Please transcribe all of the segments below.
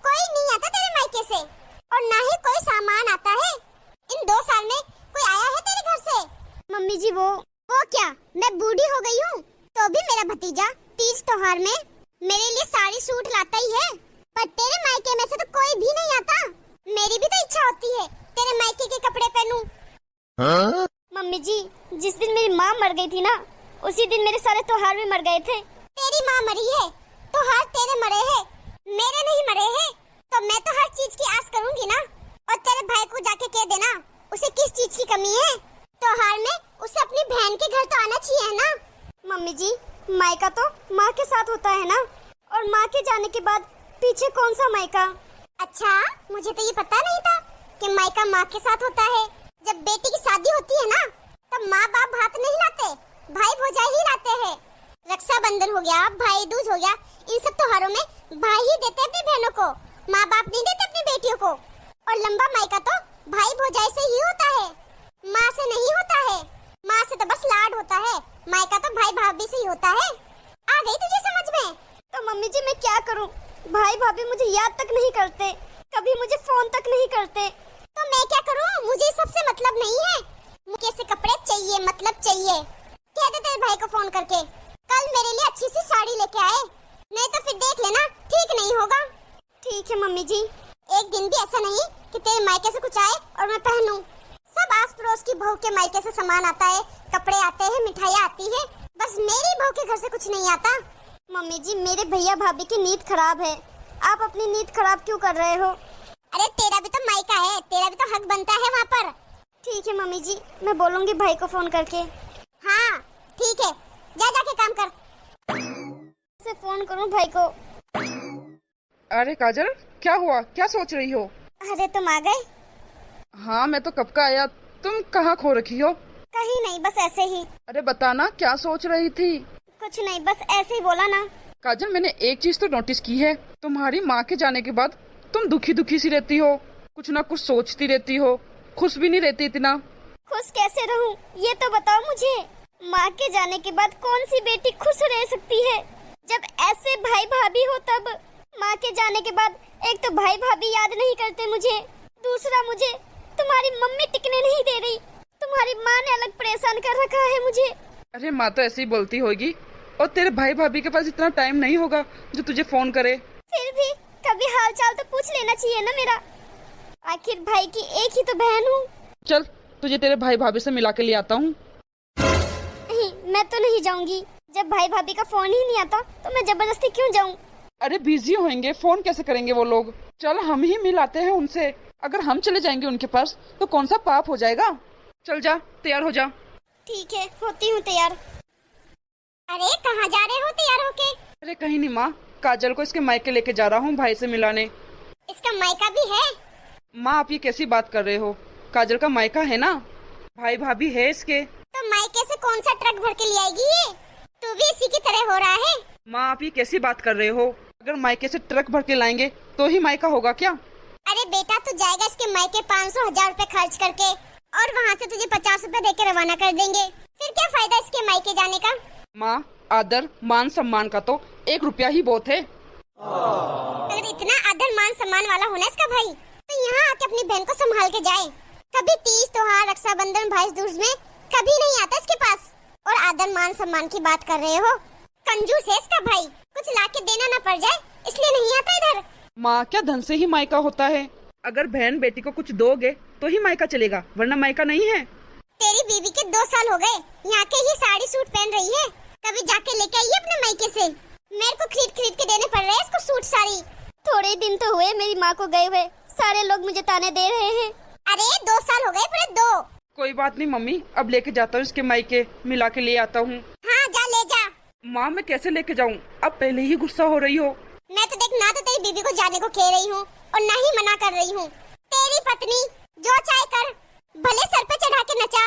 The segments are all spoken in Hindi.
कोई नहीं आता तेरे मायके से और ना ही कोई सामान आता है। इन 2 साल में कोई आया है तेरे घर से? मम्मी जी वो क्या, मैं बूढ़ी हो गई हूँ तो भी मेरा भतीजा तीज त्योहार में मेरे लिए साड़ी सूट लाता ही है, पर तेरे मायके में से तो कोई भी नहीं आता। मेरी भी तो इच्छा होती है तेरे मायके के कपड़े पहनूं। हाँ? मम्मी जी जिस दिन मेरी माँ मर गई थी ना, उसी दिन मेरे सारे त्योहार भी मर गए थे। तेरी माँ मरी है, त्योहार तेरे मरे हैं, मेरे नहीं मरे हैं, तो मैं तो हर चीज की आस करूंगी ना। और तेरे भाई को जाके कह देना उसे किस चीज की कमी है, त्योहार में उसे अपनी बहन के घर तो आना चाहिए ना। मम्मी जी मायका तो माँ के साथ होता है ना, और माँ के जाने के बाद पीछे कौन सा मायका? अच्छा मुझे तो ये पता नहीं था कि मायका माँ के साथ होता है। जब बेटी की शादी होती है ना तब माँ बाप हाथ नहीं लाते, भाई भौजाई ही लाते हैं। रक्षाबंधन हो गया, भाई दूज हो गया, इन सब त्योहारों में भाई ही देते अपनी बहनों को, माँ बाप नहीं देते अपनी बेटियों को। और लंबा मायका तो भाई भौजाई से ही होता है, माँ से नहीं होता है। माँ से तो बस लाड होता है, मायका तो भाई भाभी से ही होता है। आ गई तुझे समझ में? तो मम्मी जी मैं क्या करूँ, भाई भाभी मुझे याद तक नहीं करते, कभी मुझे फोन तक नहीं करते, तो मैं क्या करूँ? मुझे सबसे मतलब नहीं है, मुझे से कपड़े चाहिए, मतलब चाहिए। कह दे तेरे भाई को फोन करके कल मेरे लिए अच्छी सी साड़ी लेके आए, नहीं तो फिर देख लेना ठीक नहीं होगा। ठीक है मम्मी जी, एक दिन भी ऐसा नहीं कि तेरे मायके से कुछ आए और मैं पहनूं। सब आस पड़ोस की बहू के मायके से सामान आता है, कपड़े आते हैं, मिठाइयाँ आती है, बस मेरी बहू के घर से कुछ नहीं आता। मम्मी जी मेरे भैया भाभी की नीयत खराब है, आप अपनी नीयत खराब क्यों कर रहे हो? अरे तेरा भी तो मायका है, तेरा भी तो हक बनता है वहाँ पर। ठीक है मम्मी जी मैं बोलूँगी भाई को फोन करके। हाँ ठीक है, जा जाके काम कर। से फोन करूँ भाई को? अरे काजल क्या हुआ, क्या सोच रही हो? अरे तुम आ गए? हाँ मैं तो कब का आया, तुम कहाँ खो रखी हो? कहीं नहीं, बस ऐसे ही। अरे बताना क्या सोच रही थी? कुछ नहीं, बस ऐसे ही बोला ना। काजल मैंने एक चीज तो नोटिस की है, तुम्हारी माँ के जाने के बाद तुम दुखी दुखी सी रहती हो, कुछ ना कुछ सोचती रहती हो, खुश भी नहीं रहती इतना। खुश कैसे रहूं ये तो बताओ मुझे। माँ के जाने के बाद कौन सी बेटी खुश रह सकती है? जब ऐसे भाई भाभी हो तब। माँ के जाने के बाद एक तो भाई भाभी याद नहीं करते मुझे, दूसरा मुझे तुम्हारी मम्मी टिकने नहीं दे रही, तुम्हारी माँ ने अलग परेशान कर रखा है मुझे। अरे माँ तो ऐसे ही बोलती होगी, और तेरे भाई भाभी के पास इतना टाइम नहीं होगा जो तुझे फोन करे। फिर भी कभी हाल चाल तो पूछ लेना चाहिए ना मेरा, आखिर भाई की एक ही तो बहन हूँ। चल तुझे तेरे भाई भाभी से मिला के ले आता हूँ। नहीं मैं तो नहीं जाऊंगी, जब भाई भाभी का फोन ही नहीं आता तो मैं जबरदस्ती क्यों जाऊं? अरे बिजी होंगे, फोन कैसे करेंगे वो लोग? चल हम ही मिलाते हैं उनसे, अगर हम चले जाएंगे उनके पास तो कौन सा पाप हो जाएगा। चल जा तैयार हो जा। ठीक है होती हूँ तैयार। अरे कहाँ जा रहे हो तैयार होके? अरे कहीं नहीं माँ, काजल को इसके मायके लेके जा रहा हूँ भाई से मिलाने। इसका मायका भी है? माँ आप ये कैसी बात कर रहे हो, काजल का मायका है ना, भाई भाभी है इसके। तो मायके से कौन सा ट्रक भर के ले आएगी ये? तू भी इसी की तरह हो रहा है? माँ आप ये कैसी बात कर रहे हो, अगर मायके से ट्रक भर के लाएंगे तो ही मायका होगा क्या? अरे बेटा तू जाएगा इसके मायके 500-1000 रुपए खर्च करके, और वहाँ से तुझे 50 रुपए देके रवाना कर देंगे, फिर क्या फायदा इसके मायके जाने का? माँ आदर मान सम्मान का तो 1 रुपया ही बहुत है। अगर इतना आदर मान सम्मान वाला होना इसका भाई, तो यहाँ आके अपनी बहन को संभाल के जाए। कभी तीज त्योहार, रक्षाबंधन, भाई दूज में कभी नहीं आता इसके पास, और आदर मान सम्मान की बात कर रहे हो? कंजूस है इसका भाई, कुछ लाके देना ना पड़ जाए इसलिए नहीं आता इधर। माँ क्या धन से ही मायका होता है? अगर बहन बेटी को कुछ दोगे तो ही मायका चलेगा, वरना मायका नहीं है। तेरी बीवी के 2 साल हो गए यहाँ के ही साड़ी सूट पहन रही है, कभी जाके लेके आई अपने मायके से? मेरे को खरीद खरीद के देने पड़ रहे हैं इसको सूट साड़ी। थोड़े दिन तो हुए मेरी माँ को गए हुए, सारे लोग मुझे ताने दे रहे हैं। अरे 2 साल हो गए पूरे 2। कोई बात नहीं मम्मी, अब लेके जाता हूँ इसके मायके, मिला के ले आता हूँ। हाँ जा ले जा। माँ मैं कैसे लेके जाऊँ, अब पहले ही गुस्सा हो रही हो। मैं तो देख ना तो तेरी बीबी को जाने को कह रही हूँ और ना ही मना कर रही हूँ। तेरी पत्नी जो चाहे कर, भले सर पे चढ़ा के नचा,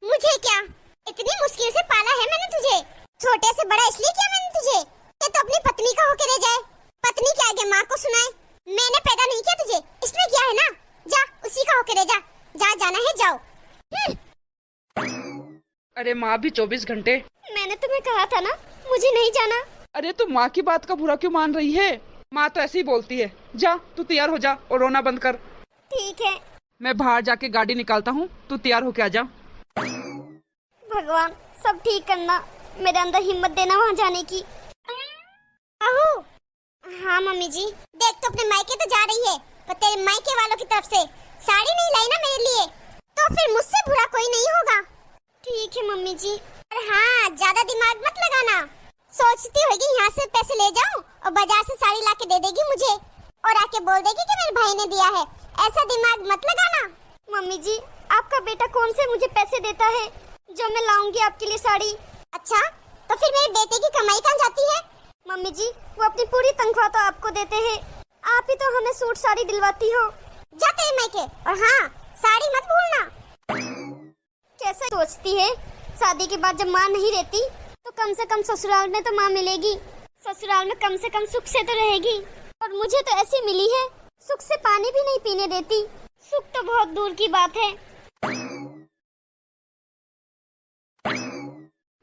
मुझे क्या? इतनी मुश्किल से पाला है मैंने तुझे, छोटे से बड़ा इसलिए किया मैंने तुझे कि तो अपनी पत्नी का होके रह जाए। पत्नी के आगे माँ को सुनाए, मैंने पैदा नहीं किया तुझे, इसने किया है ना, जा उसी का होके रह जा, जा जाना है जाओ। अरे माँ भी 24 घंटे। मैंने तुम्हें कहा था ना मुझे नहीं जाना। अरे तू माँ की बात का बुरा क्यों मान रही है? माँ तो ऐसे ही बोलती है। जा तू तैयार हो जा और रोना बंद कर। ठीक है। मैं बाहर जाके गाड़ी निकालता हूँ, तू तैयार होके आ जा। भगवान सब ठीक करना, मेरे अंदर हिम्मत देना वहाँ जाने की। आहू। हाँ मम्मी जी। देख तो अपने मायके तो जा रही है, पर तेरे मायके वालों की तरफ से साड़ी नहीं लाई ना मेरे लिए, तो फिर मुझसे बुरा कोई नहीं होगा। ठीक है मम्मी जी। और हाँ, ज्यादा दिमाग मत लगाना। सोचती होगी यहाँ से पैसे ले जाऊं और बाजार से साड़ी लाके दे देगी मुझे और आके बोल देगी कि मेरे भाई ने दिया है। ऐसा दिमाग मत लगाना। मम्मी जी, आपका बेटा कौन से मुझे पैसे देता है जो मैं लाऊंगी आपके लिए साड़ी? अच्छा, तो फिर मेरे बेटे की कमाई कहाँ जाती है? मम्मी जी, वो अपनी पूरी तनख्वाह तो आपको देते हैं, आप ही तो हमें सूट साड़ी दिलवाती हो। जाते हैं मायके, और हाँ, साड़ी मत भूलना। कैसा सोचती है? शादी के बाद जब माँ नहीं रहती तो कम से कम ससुराल में तो माँ मिलेगी, ससुराल में कम से कम सुख से तो रहेगी। और मुझे तो ऐसी मिली है, सुख से पानी भी नहीं पीने देती। सुख तो बहुत दूर की बात है।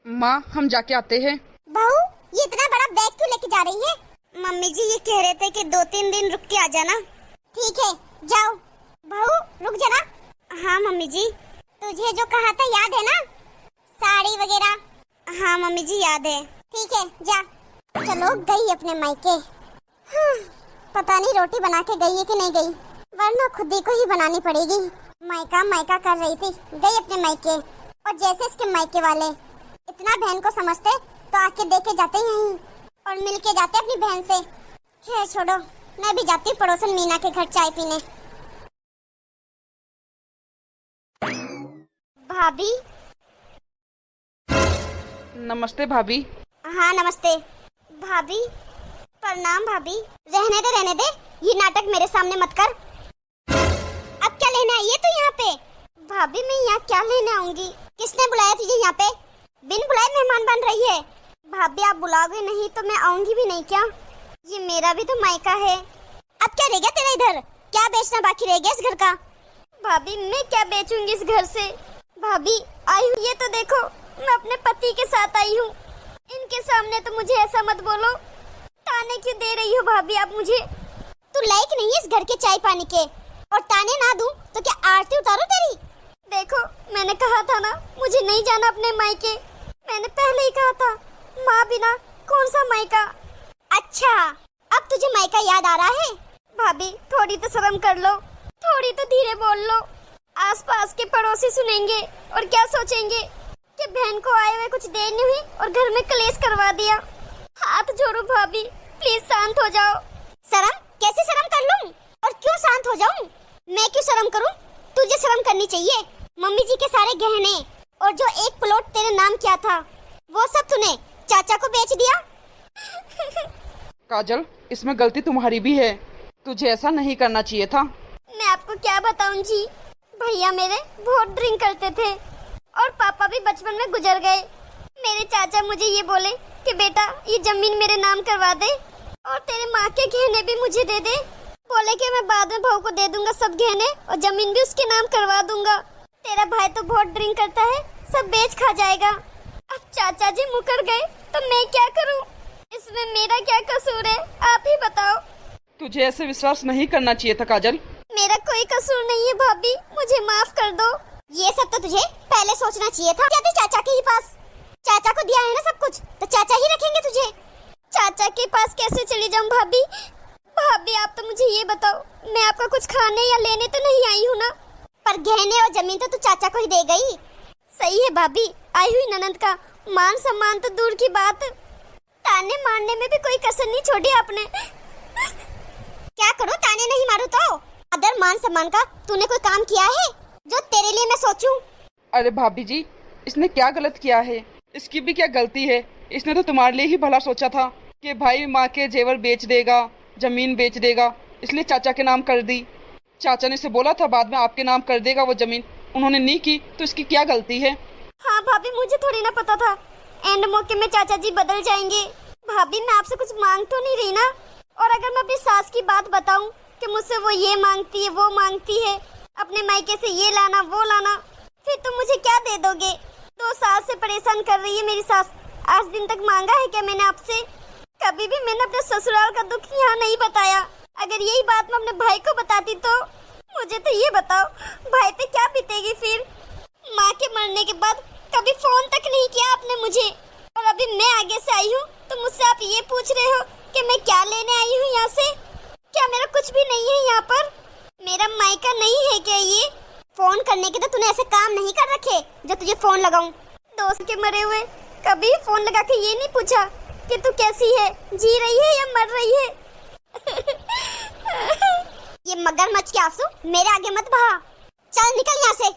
माँ हम जाके आते हैं। बहू, ये इतना बड़ा बैग क्यों लेके जा रही है? मम्मी जी ये कह रहे थे कि 2-3 दिन रुक के आ जाना। ठीक है, जाओ। बहू रुक जाना। हाँ मम्मी जी। तुझे जो कहा था याद है ना, साड़ी वगैरह? हाँ मम्मी जी याद है। ठीक है, जा। चलो गई अपने मायके। पता नहीं रोटी बना के गई है कि नहीं गई, वरना खुद ही को ही बनानी पड़ेगी। मायका मायका कर रही थी, गई अपने मायके। और जैसे इसके मायके वाले इतना बहन को समझते तो आके देखे जाते यहीं और मिल के जाते अपनी बहन से। खैर छोड़ो, मैं भी जाती पड़ोसन मीना के घर चाय पीने। भाभी। नमस्ते भाभी। हाँ नमस्ते भाभी। प्रणाम भाभी। रहने दे, ये नाटक मेरे सामने मत कर। अब क्या लेने आई है तू यहाँ पे? भाभी मैं यहाँ क्या लेने आऊंगी? किसने बुलाया तुझे यहाँ पे? बिन बुलाए मेहमान बन रही है। भाभी आप बुलाओगे नहीं तो मैं आऊंगी भी नहीं क्या? ये मेरा भी तो मायका है। अब क्या रह गया तेरा इधर? क्या बेचना बाकी रह गया इस घर का? भाभी मैं क्या बेचूंगी इस घर से? भाभी आई हूँ, ये तो देखो मैं अपने पति के साथ आई हूँ। इनके सामने तो मुझे ऐसा मत बोलो। ताने क्यों दे रही हो भाभी आप मुझे? तू लायक नहीं है इस घर के चाय पानी के, और ताने ना दूं तो क्या आरती उतारूं तेरी? देखो मैंने कहा था ना मुझे नहीं जाना अपने मायके। मैंने पहले ही कहा था, माँ बिना कौन सा मायका। अच्छा अब तुझे मायका याद आ रहा है? भाभी थोड़ी तो शर्म कर लो, थोड़ी तो धीरे बोल लो। आसपास के पड़ोसी सुनेंगे और क्या सोचेंगे कि बहन को आए हुए कुछ देर नहीं हुई और घर में कलेश करवा दिया। हाथ जोड़ो भाभी, प्लीज शांत हो जाओ। शर्म? कैसे शर्म कर लूं और क्यों शांत हो जाऊं? मैं क्यों शर्म करूं? तुझे शर्म करनी चाहिए। मम्मी जी के सारे गहने और जो एक प्लॉट तेरे नाम किया था वो सब तूने चाचा को बेच दिया। काजल इसमें गलती तुम्हारी भी है, तुझे ऐसा नहीं करना चाहिए था। मैं आपको क्या बताऊं जी, भैया मेरे बहुत ड्रिंक करते थे और पापा भी बचपन में गुजर गए। मेरे चाचा मुझे ये बोले कि बेटा ये जमीन मेरे नाम करवा दे और तेरे माँ के गहने भी मुझे दे दे। बोले कि मैं बाद में बहू को दे दूंगा सब गहने और जमीन भी उसके नाम करवा दूंगा। तेरा भाई तो बहुत ड्रिंक करता है, सब बेच खा जाएगा। अब चाचा जी मुकर गए तो मैं क्या करूं? इसमें मेरा क्या कसूर है, आप ही बताओ। तुझे ऐसे विश्वास नहीं करना चाहिए था काजल। मेरा कोई कसूर नहीं है भाभी, मुझे माफ कर दो। ये सब तो तुझे पहले सोचना चाहिए था। क्या चाचा के ही पास, चाचा को दिया है ना सब कुछ, तो चाचा ही रखेंगे तुझे। चाचा के पास कैसे चली जाऊं भाभी? भाभी आप तो मुझे ये बताओ, मैं आपका कुछ खाने या लेने तो नहीं आई हूँ ना? पर गहने और जमीन तो तू चाचा को ही दे गई। सही है भाभी, आई हुई ननद का मान सम्मान तो दूर की बात, ताने मारने में भी कोई कसर नहीं छोड़ी आपने। क्या करूं, ताने नहीं मारूं तो? अगर मान सम्मान का तूने कोई काम किया है जो तेरे लिए मैं सोचूं? अरे भाभी जी, इसने क्या गलत किया है? इसकी भी क्या गलती है? इसने तो तुम्हारे लिए ही भला सोचा था कि भाई माँ के जेवर बेच देगा, जमीन बेच देगा, इसलिए चाचा के नाम कर दी। चाचा ने इसे बोला था बाद में आपके नाम कर देगा वो जमीन, उन्होंने नहीं की, तो इसकी क्या गलती है? हाँ भाभी, मुझे थोड़ी ना पता था एंड मौके में चाचा जी बदल जाएंगे। भाभी मैं आपसे कुछ मांग तो नहीं रही ना? और अगर मैं अपनी सास की बात बताऊं कि मुझसे वो ये मांगती है वो मांगती है, अपने मायके से ये लाना वो लाना, फिर तुम मुझे क्या दे दोगे? 2 साल से परेशान कर रही है मेरी सास। आज दिन तक मांगा है क्या मैंने आपसे? कभी भी मैंने अपने ससुराल का दुख यहाँ नहीं बताया। अगर यही बात मैं अपने भाई को बताती तो मुझे तो ये बताओ भाई पे क्या बीतेगी फिर। माँ के मरने के बाद कभी फोन तक नहीं किया आपने मुझे, और अभी मैं आगे से आई हूँ तो मुझसे आप ये पूछ रहे हो कि मैं क्या लेने आई हूँ यहाँ से। क्या मेरा कुछ भी नहीं है यहाँ पर? मेरा मायका नहीं है क्या ये? फोन करने के तो तूने ऐसे काम नहीं कर रखे जो तुझे फोन लगाऊं। दोस्त के मरे हुए कभी फोन लगा के ये नहीं पूछा कि तू कैसी है, जी रही है या मर रही है। ये मगरमच्छ के आंसू मेरे आगे मत बहा। चल निकल यहाँ से।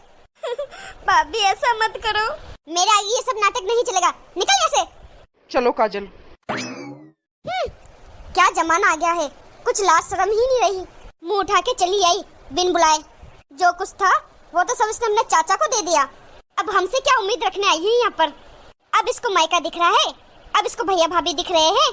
भाभी ऐसा मत करो, मेरे आगे ये सब नाटक नहीं चलेगा, निकल यहाँ से। चलो काजल। क्या जमाना आ गया है, कुछ लाज शर्म ही नहीं रही। मुंह उठा के चली आई बिन बुलाए। जो कुछ था वो तो सब इसने अपने चाचा को दे दिया। अब हमसे क्या उम्मीद रखने आई है यहाँ पर? अब इसको मायका दिख रहा है, अब इसको भैया भाभी दिख रहे हैं।